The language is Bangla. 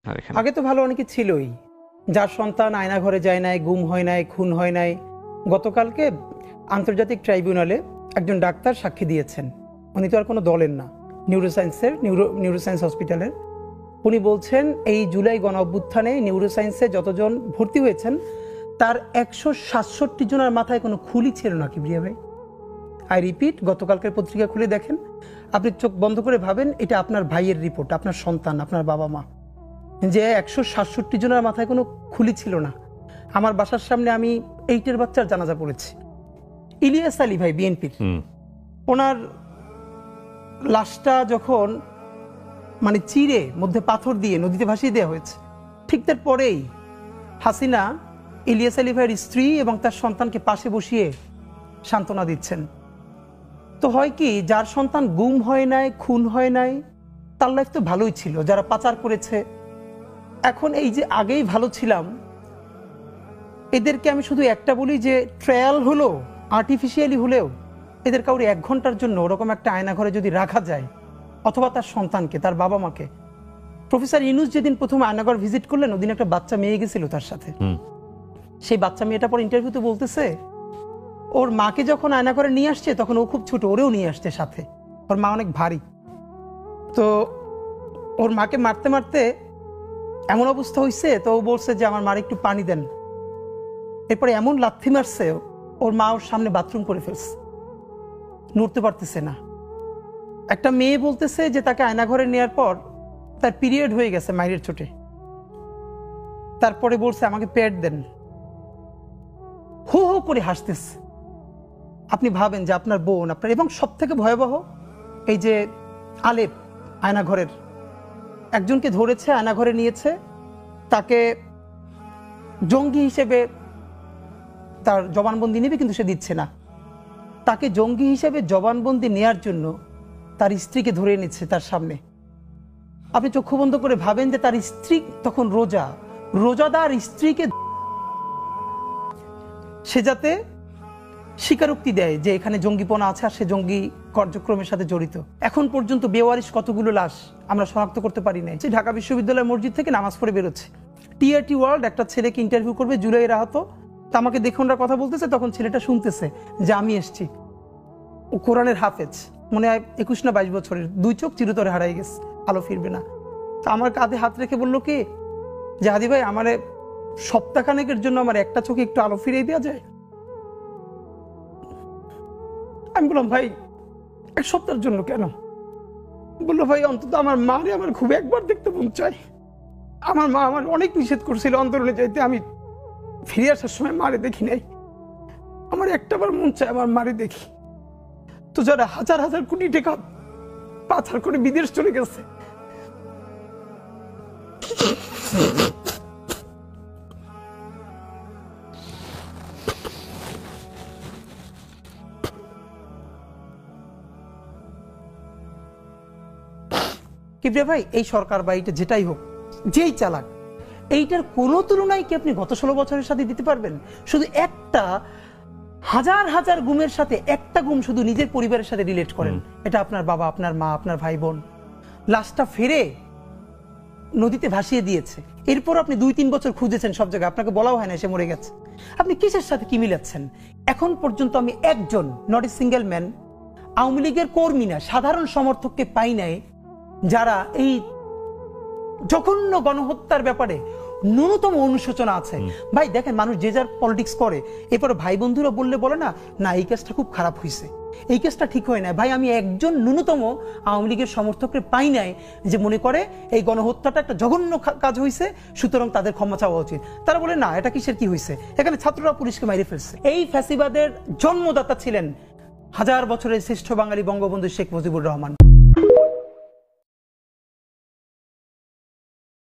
আপনার এখানে? আগে তো ভালো অনেকে ছিলই, যার সন্তান আয়না ঘরে যায় নাই, গুম হয় নাই, খুন হয় নাই। গতকালকে আন্তর্জাতিক ট্রাইব্যুনালে একজন ডাক্তার সাক্ষী দিয়েছেন, উনি তো আর কোনো দলের না, নিউরোসায়েন্স হসপিটালের। উনি বলছেন এই জুলাই গণ অভ্যুত্থানে নিউরোসায়েন্সে যতজন ভর্তি হয়েছেন তার 167 জনের মাথায় কোনো খুলি ছিল না। কিবরিয়া ভাই, আই রিপিট, গতকালকের পত্রিকা খুলে দেখেন, আপনি চোখ বন্ধ করে ভাবেন এটা আপনার ভাইয়ের রিপোর্ট, আপনার সন্তান, আপনার বাবা মা, যে 167 জনের মাথায় কোনো খুলি ছিল না। আমার বাসার সামনে আমি 8 বাচ্চার জানাজা পড়েছি। ইলিয়াস আলী ভাই বিএনপির, ওনার লাশটা যখন মানে চিরে মধ্যে পাথর দিয়ে নদীতে ভাসিয়ে দেওয়া হয়েছে, ঠিক তার পরেই হাসিনা ইলিয়াস আলী ভাইয়ের স্ত্রী এবং তার সন্তানকে পাশে বসিয়ে সান্ত্বনা দিচ্ছেন। তো হয় কি, যার সন্তান গুম হয় নাই, খুন হয় নাই, তার লাইফ তো ভালোই ছিল। যারা পাচার করেছে, এখন এই যে আগেই ভালো ছিলাম, এদেরকে আমি শুধু একটা বলি যে ট্রায়াল হলো আর্টিফিশিয়ালি হলেও এদের কাউরে 1 ঘন্টার জন্য ওরকম একটা আয়না ঘরে যদি রাখা যায়, অথবা তার সন্তানকে, তার বাবা মাকে। প্রফেসর ইউনূস যেদিন প্রথম আয়নাঘর ভিজিট করলেন, ওদিন একটা বাচ্চা মেয়ে গেছিল তার সাথে। সেই বাচ্চা মেয়েটা পর ইন্টারভিউতে বলতেছে ওর মাকে যখন আয়নাঘরে নিয়ে আসছে তখন ও খুব ছোট, ওরেও নিয়ে আসছে সাথে, ওর মা অনেক ভারী। তো ওর মাকে মারতে মারতে এমন অবস্থা হয়েছে, তো ও বলছে যে আমার মার একটু পানি দেন। এরপরে এমন লাথি মারছে, ওর মা ওর সামনে বাথরুম করে ফেলছে, নড়তে পারতেছে না। একটা মেয়ে বলতেছে যে তাকে আয়নাঘরে নেওয়ার পর তার পিরিয়ড হয়ে গেছে মায়ের চোটে, তারপরে বলছে আমাকে প্যাড দেন, হো হো করে হাসতেছে। আপনি ভাবেন যে আপনার বোন, আপনার, এবং সব থেকে ভয়াবহ এই যে আলেপ আয়নাঘরের একজনকে ধরেছে, আয়নাঘরে নিয়েছে, তাকে জঙ্গি হিসেবে তার জবানবন্দি নেবে, কিন্তু সে দিচ্ছে না। তাকে জঙ্গি হিসেবে জবানবন্দি নেয়ার জন্য তার স্ত্রীকে ধরে নিচ্ছে তার সামনে। আপনি চক্ষু বন্ধ করে ভাবেন যে তার স্ত্রী তখন রোজাদার স্ত্রীকে সে যাতে স্বীকারোক্তি দেয় যে এখানে জঙ্গিপনা আছে আর সে জঙ্গি কার্যক্রমের সাথে জড়িত। এখন পর্যন্ত বেওয়ারিশ কতগুলো লাশ আমরা শনাক্ত করতে পারি নাই। ঢাকা বিশ্ববিদ্যালয় মসজিদ থেকে নামাজ পড়ে বেরোচ্ছে, টিআরটি ওয়ার্ল্ড একটা ছেলেকে ইন্টারভিউ করবে জুলাইয়ের আহত, তা আমাকে দেখে ওনারা কথা বলতেছে, তখন ছেলেটা শুনতেছে যে আমি এসছি। ও কোরআনের হাফেজ, মনে হয় 21 না 22 বছরের, 2 চোখ চিরতরে হারাই গেছে, আলো ফিরবে না। তো আমার কাঁধে হাত রেখে বললো কি যে হাদি ভাই, আমার সপ্তাহখানেকের জন্য আমার একটা চোখে একটু আলো ফিরিয়ে দেওয়া যায়? আমি বললাম ভাই 1 সপ্তাহের জন্য কেন? বললো ভাই অন্তত আমার মারে আমার খুব একবার দেখতে মন চায়। আমার মা আমার অনেক নিষেধ করছিল অন্তরণে যাইতে, আমি ফিরে আসার সময় মারে দেখি নাই, আমার একটাবার মন চায় আমার মারে দেখি। তো যারা হাজার হাজার কোটি টাকা পাচার করে বিদেশ চলে গেছে, কিবরিয়া ভাই, এই সরকার বা এইটা যেটাই হোক, যেই চালাক, এইটার কোনো তুলনায় কি আপনি গত 16 বছরের সাথে দিতে পারবেন? শুধু একটা হাজার হাজার গুমের সাথে একটা গুম শুধু নিজের পরিবারের সাথে রিলেট করেন, এটা আপনার বাবা, আপনার মা, আপনার ভাই বোন, লাশটা ফেরে নদীতে ভাসিয়ে দিয়েছে। এরপর আপনি 2-3 বছর খুঁজেছেন সব জায়গায়, আপনাকে বলাও হয় না সে মরে গেছে। আপনি কিসের সাথে কি মিলাচ্ছেন? এখন পর্যন্ত আমি একজন, not a single man, Awami লীগের কর্মী না, সাধারণ সমর্থককে পাই নাই যারা এই জঘন্য গণহত্যার ব্যাপারে ন্যূনতম অনুশোচনা আছে। ভাই দেখেন, মানুষ যে যার পলিটিক্স করে, এরপর ভাই বন্ধুরা বললে বলে না, না এই কেসটা খুব খারাপ হয়েছে, এই কেসটা ঠিক হয় না। ভাই আমি একজন ন্যূনতম আওয়ামী লীগের সমর্থককে পাই নাই যে মনে করে এই গণহত্যাটা একটা জঘন্য কাজ হয়েছে, সুতরাং তাদের ক্ষমা চাওয়া উচিত। তারা বলে না, এটা কিসের কি হয়েছে, এখানে ছাত্ররা পুলিশকে মাইরে ফেলছে। এই ফ্যাসিবাদের জন্মদাতা ছিলেন হাজার বছরের শ্রেষ্ঠ বাঙালি বঙ্গবন্ধু শেখ মুজিবুর রহমান।